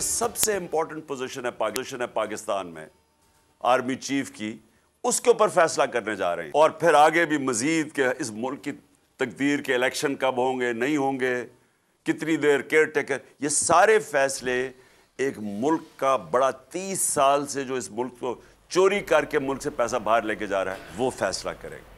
सबसे important position है पाकिस्तान में आर्मी चीफ की, उसके ऊपर फैसला करने जा रहे हैं। और फिर आगे भी मजीद के इस मुल्क की तकदीर के इलेक्शन कब होंगे, नहीं होंगे, कितनी देर केयर टेकर, ये सारे फैसले एक मुल्क का बड़ा 30 साल से जो इस मुल्क को चोरी करके मुल्क से पैसा बाहर लेके जा रहा है, वो फैसला करेगा।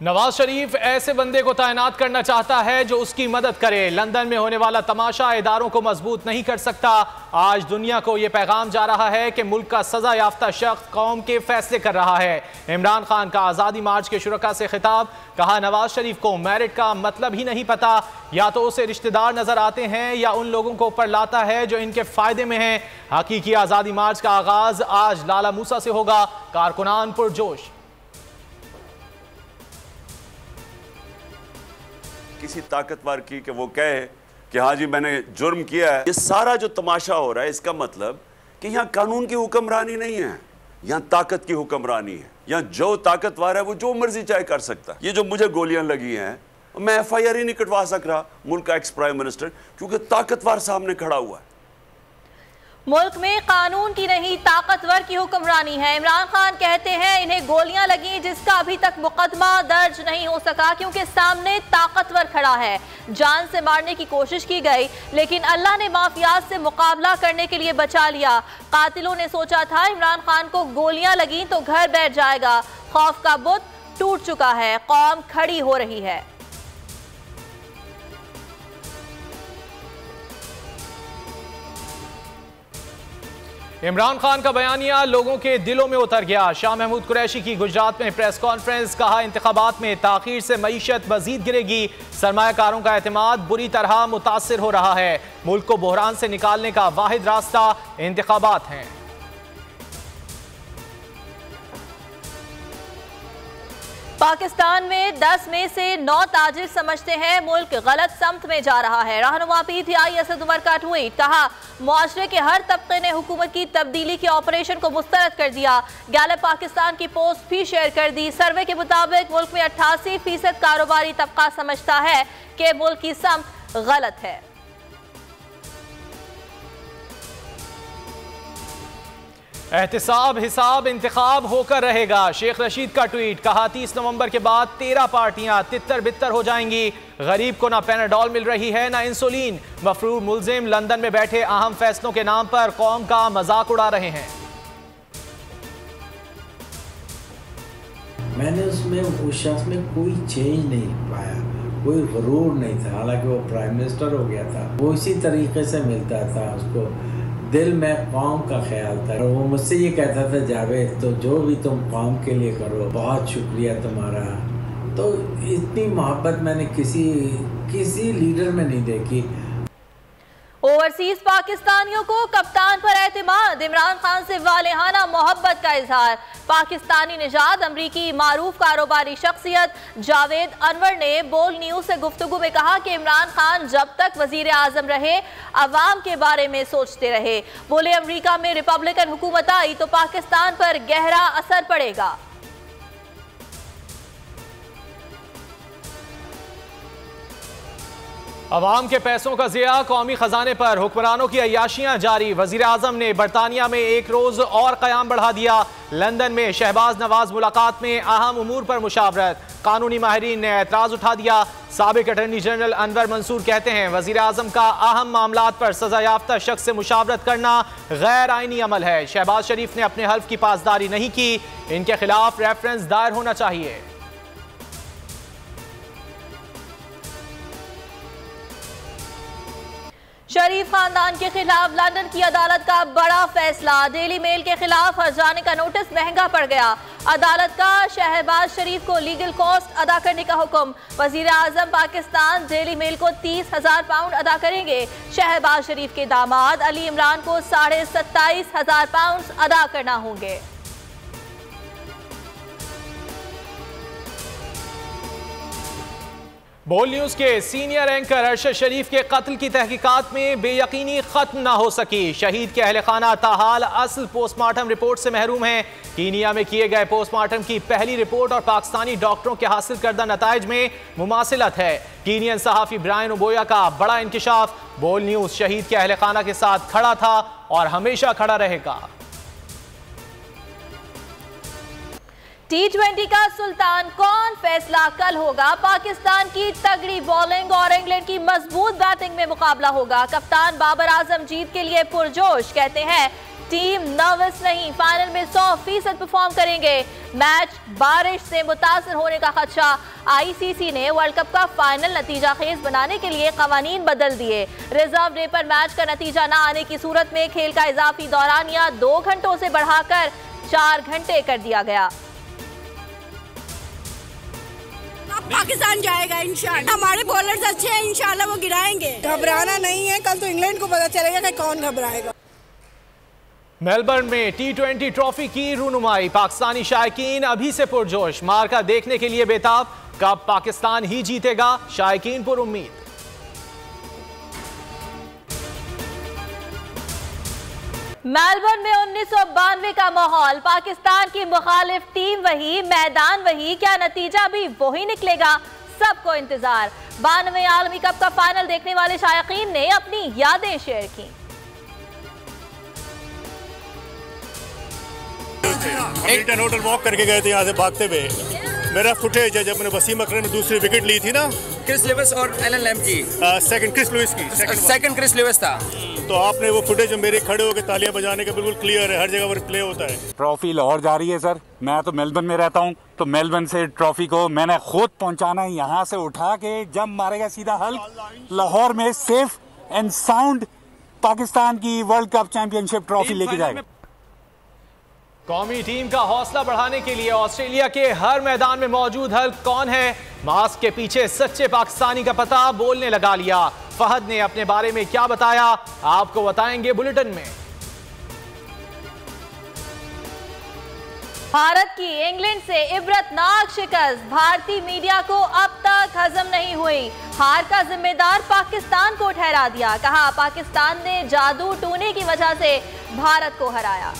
नवाज शरीफ ऐसे बंदे को तैनात करना चाहता है जो उसकी मदद करे। लंदन में होने वाला तमाशा इदारों को मजबूत नहीं कर सकता। आज दुनिया को यह पैगाम जा रहा है कि मुल्क का सजा याफ्ता शख्स कौम के फैसले कर रहा है। इमरान खान का आज़ादी मार्च के शुरका से खिताब, कहा नवाज शरीफ को मेरिट का मतलब ही नहीं पता, या तो उसे रिश्तेदार नजर आते हैं या उन लोगों को ऊपर लाता है जो इनके फायदे में हैं। हकीकी आज़ादी मार्च का आगाज आज लाला मूसा से होगा। कारकुनान पुरजोश। किसी ताकतवर की कि वो कहे कि हाँ जी मैंने जुर्म किया है, ये सारा जो तमाशा हो रहा है इसका मतलब कि यहाँ कानून की हुक्मरानी नहीं है, यहाँ ताकत की हुक्मरानी है। यहाँ जो ताकतवर है वो जो मर्जी चाहे कर सकता है। ये जो मुझे गोलियां लगी हैं, मैं FIR ही नहीं कटवा सक रहा मुल्क का एक्स प्राइम मिनिस्टर, क्योंकि ताकतवर सामने खड़ा हुआ है। मुल्क में कानून की नहीं ताकतवर की हुक्मरानी है। इमरान खान कहते हैं इन्हें गोलियां लगी जिसका अभी तक मुकदमा दर्ज नहीं हो सका क्योंकि सामने ताकतवर खड़ा है। जान से मारने की कोशिश की गई लेकिन अल्लाह ने माफियात से मुकाबला करने के लिए बचा लिया। कातिलों ने सोचा था इमरान खान को गोलियां लगी तो घर बैठ जाएगा। खौफ का बुत टूट चुका है, कौम खड़ी हो रही है। इमरान खान का बयानिया लोगों के दिलों में उतर गया। शाह महमूद कुरैशी की गुजरात में प्रेस कॉन्फ्रेंस, कहा इंतखाबात में ताखीर से मईशत मजीद गिरेगी। सरमायाकारों का एतमाद बुरी तरह मुतासिर हो रहा है। मुल्क को बहरान से निकालने का वाहिद रास्ता इंतखाबात हैं। पाकिस्तान में 10 में से 9 ताजिर समझते हैं मुल्क गलत समत में जा रहा है। रहनुमा PTI असद उमर का ट्वीट, कहा मुआशरे के हर तबके ने हुकूमत की तब्दीली के ऑपरेशन को मुस्तरद कर दिया। गैलप पाकिस्तान की पोस्ट भी शेयर कर दी। सर्वे के मुताबिक मुल्क में 88% कारोबारी तबका समझता है कि मुल्क की समत गलत है। एहतिसाब हिसाब इंतखाब होकर रहेगा। शेख रशीद का ट्वीट, कहा 30 नवंबर के बाद 13 पार्टियां तितर बितर हो जाएंगी। गरीब को ना पैनाडोल मिल रही है ना इंसुलिन। मफरूर मुलजिम लंदन में बैठे अहम फैसलों के नाम पर कौम का मजाक उड़ा रहे हैं। मैंने उसमें उस शख्स में कोई चेंज नहीं पाया, कोई गरूर नहीं था। हालांकि वो प्राइम मिनिस्टर हो गया था, वो इसी तरीके से मिलता था, उसको दिल में कौम का ख्याल था। वो मुझसे ये कहता था, जावेद तो जो भी तुम कौम के लिए करो बहुत शुक्रिया तुम्हारा। तो इतनी मोहब्बत मैंने किसी लीडर में नहीं देखी। ओवरसीज पाकिस्तानियों को कप्तान पर एतमाद, इमरान खान से वालेहाना मोहब्बत का इजहार। पाकिस्तानी निजात अमरीकी मारूफ कारोबारी शख्सियत जावेद अनवर ने बोल न्यूज से गुफ्तगू में कहा कि इमरान खान जब तक वजीर आजम रहे अवाम के बारे में सोचते रहे। बोले अमरीका में रिपब्लिकन हुकूमत आई तो पाकिस्तान पर गहरा असर पड़ेगा। अवाम के पैसों का ज़िया, कौमी खजाने पर हुक्मरानों की अय्याशियां जारी। वजीर आजम ने बरतानिया में एक रोज और क़याम बढ़ा दिया। लंदन में शहबाज नवाज मुलाकात में अहम उमूर पर मुशावरत। कानूनी माहिरीन ने एतराज़ उठा दिया। साबिक अटॉर्नी जनरल अनवर मंसूर कहते हैं वजीर आजम का अहम मामलात पर सजा याफ्ता शख्स से मुशावरत करना गैर आइनी अमल है। शहबाज शरीफ ने अपने हल्फ की पासदारी नहीं की, इनके खिलाफ रेफरेंस दायर होना चाहिए। शरीफ खानदान के खिलाफ लंदन की अदालत का बड़ा फैसला। डेली मेल के खिलाफ हर्जाने का नोटिस महंगा पड़ गया। अदालत का शहबाज शरीफ को लीगल कॉस्ट अदा करने का हुक्म। वजीर आजम पाकिस्तान डेली मेल को 30,000 पाउंड अदा करेंगे। शहबाज शरीफ के दामाद अली इमरान को 27,500 पाउंड अदा करना होंगे। बोल न्यूज के सीनियर एंकर अरशद शरीफ के कत्ल की तहकीकात में बेयकीनी खत्म ना हो सकी। शहीद के अहले खाना ताहाल असल पोस्टमार्टम रिपोर्ट से महरूम हैं। कीनिया में किए गए पोस्टमार्टम की पहली रिपोर्ट और पाकिस्तानी डॉक्टरों के हासिल करदा नताइज में मुमासिलत है। कीनियन सहाफी ब्रायन ओबोया का बड़ा इंकिशाफ। बोल न्यूज शहीद के अहले खाना के साथ खड़ा था और हमेशा खड़ा रहेगा। T20 का सुल्तान कौन, फैसला कल होगा। पाकिस्तान की तगड़ी बॉलिंग और इंग्लैंड की मजबूत बैटिंग में मुकाबला होगा। कप्तान बाबर आजम जीत के लिए पुरजोश, कहते हैं टीम नर्वस नहीं, फाइनल में 100% परफॉर्म करेंगे। मैच बारिश से मुतासर होने का खदशा। ICC ने वर्ल्ड कप का फाइनल नतीजा खेज बनाने के लिए कवानीन बदल दिए। रिजर्व डे पर मैच का नतीजा न आने की सूरत में खेल का इजाफी दौरानिया 2 घंटों से बढ़ाकर 4 घंटे कर दिया गया। पाकिस्तान जाएगा इंशाल्लाह। हमारे बॉलर्स अच्छे हैं, इंशाल्लाह वो गिराएंगे। घबराना नहीं है, कल तो इंग्लैंड को पता चलेगा कि कौन घबराएगा। मेलबर्न में T20 ट्रॉफी की रूनुमाई। पाकिस्तानी शायकीन अभी से पुरजोश, मार्का देखने के लिए बेताब। कब पाकिस्तान ही जीतेगा, शायकीन पुर उम्मीद। मेलबर्न में 1992 का माहौल। पाकिस्तान की मुखालिफ टीम वही, मैदान वही, क्या नतीजा भी वही निकलेगा, सबको इंतजार। 92वें आलमी कप का फाइनल देखने वाले शायकीन ने अपनी यादें शेयर की। हिल्टन होटल वॉक करके गए थे यहाँ से भागते हुए। मेरा फुटेज है जब मैंने वसीम अकरम ने दूसरी विकेट ली थी ना, क्रिस लुइस और एलन लैम्ब की सेकंड क्रिस लुइस की सेकंड क्रिस लुइस था। तो आपने वो फुटेज मेरे खड़े होकर तालियां बजाने का बिल्कुल क्लियर है, हर जगह पर प्ले होता है। ट्रॉफी लाहौर जा रही है सर। मैं तो मेलबर्न में रहता हूँ, तो मेलबर्न से ट्रॉफी को मैंने खुद पहुँचाना है, यहाँ से उठा के जब मारेगा सीधा हल्क लाहौर में सेफ एंड साउंड पाकिस्तान की वर्ल्ड कप चैंपियनशिप ट्रॉफी लेके जाएगा। कौमी टीम का हौसला बढ़ाने के लिए ऑस्ट्रेलिया के हर मैदान में मौजूद हल्क कौन है, मास्क के पीछे सच्चे पाकिस्तानी का पता बोलने लगा लिया। फहद ने अपने बारे में क्या बताया, आपको बताएंगे बुलेटिन में। भारत की इंग्लैंड से इबरतनाक शिकस्त भारतीय मीडिया को अब तक हजम नहीं हुई। हार का जिम्मेदार पाकिस्तान को ठहरा दिया। कहा पाकिस्तान ने जादू टूने की वजह से भारत को हराया।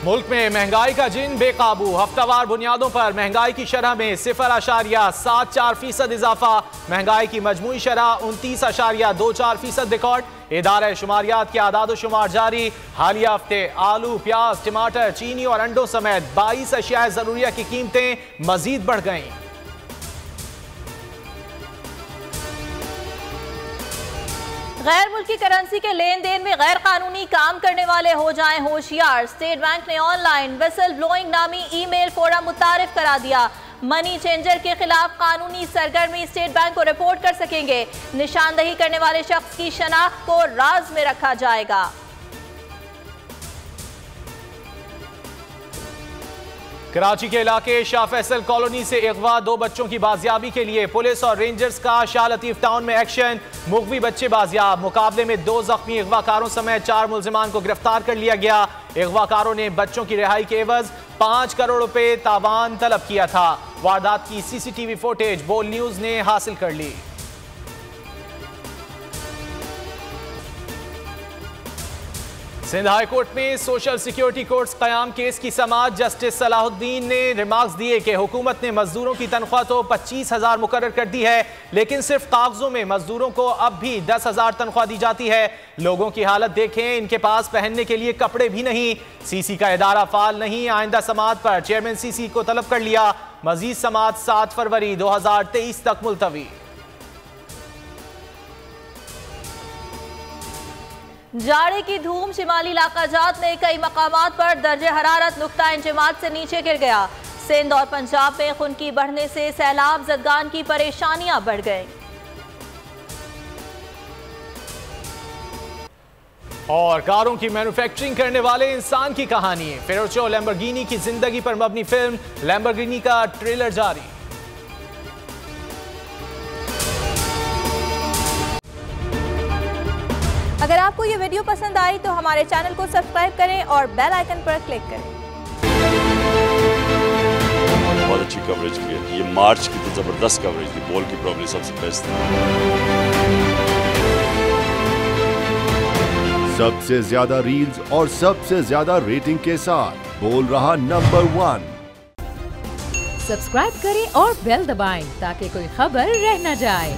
मुल्क में महंगाई का जिन बेकाबू। हफ्तावार बुनियादों पर महंगाई की शरह में 0.74% इजाफा। महंगाई की मजमूई शरह 29.24% रिकॉर्ड। इदारा शुमारियात के आदाद शुमार जारी। हालिया हफ्ते आलू, प्याज, टमाटर, चीनी और अंडों समेत 22 अशिया जरूरिया की कीमतें मजीद बढ़ गईं। गैर मुल्की करेंसी के लेन देन में गैर कानूनी काम करने वाले हो जाएं होशियार। स्टेट बैंक ने ऑनलाइन विसल ब्लोइंग नामी ईमेल फोरम मुतारिफ करा दिया। मनी चेंजर के खिलाफ कानूनी सरगर्मी स्टेट बैंक को रिपोर्ट कर सकेंगे। निशानदही करने वाले शख्स की शनाख्त को राज में रखा जाएगा। कराची के इलाके शाह फैसल कॉलोनी से अगवा 2 बच्चों की बाजियाबी के लिए पुलिस और रेंजर्स का शाह लतीफ टाउन में एक्शन। मुगवी बच्चे बाजियाब। मुकाबले में 2 जख्मी अगवाकारों समेत 4 मुल्जिमान को गिरफ्तार कर लिया गया। अगवाकारों ने बच्चों की रिहाई के एवज 5 करोड़ रुपए तावान तलब किया था। वारदात की CCTV फुटेज बोल न्यूज ने हासिल कर ली। सिंध हाई कोर्ट में सोशल सिक्योरिटी कोर्ट्स कयाम केस की समाअत। जस्टिस सलाहुद्दीन ने रिमार्क्स दिए कि हुकूमत ने मजदूरों की तनख्वाह तो 25,000 मुकर्रर कर दी है, लेकिन सिर्फ कागजों में मजदूरों को अब भी 10,000 तनख्वाह दी जाती है। लोगों की हालत देखें, इनके पास पहनने के लिए कपड़े भी नहीं। CC का इदारा फाल नहीं। आइंदा समाअत पर चेयरमैन CC को तलब कर लिया। मजीद समाअत 7 फरवरी 2023 तक मुलतवी। जाड़े की धूम शिमाली इलाका जात में कई मकामात पर दर्जे हरारत नुक्ता इंजमात से नीचे गिर गया। सिंध और पंजाब में खुनकी बढ़ने से सैलाब जदगान की परेशानियां बढ़ गईं। और कारों की मैन्युफैक्चरिंग करने वाले इंसान की कहानी। फेरुचो लैम्बोर्गिनी की जिंदगी पर मबनी फिल्म लैम्बोर्गिनी का ट्रेलर जारी। अगर आपको ये वीडियो पसंद आई तो हमारे चैनल को सब्सक्राइब करें और बेल आइकन पर क्लिक करें। कवरेज की है। ये मार्च की तो ज़बरदस्त कवरेज थी, बॉल की प्रॉब्लम सबसे बेस्ट थी। सबसे ज्यादा रील्स और सबसे ज्यादा रेटिंग के साथ बोल रहा नंबर 1। सब्सक्राइब करें और बेल दबाएं ताकि कोई खबर रह न जाए।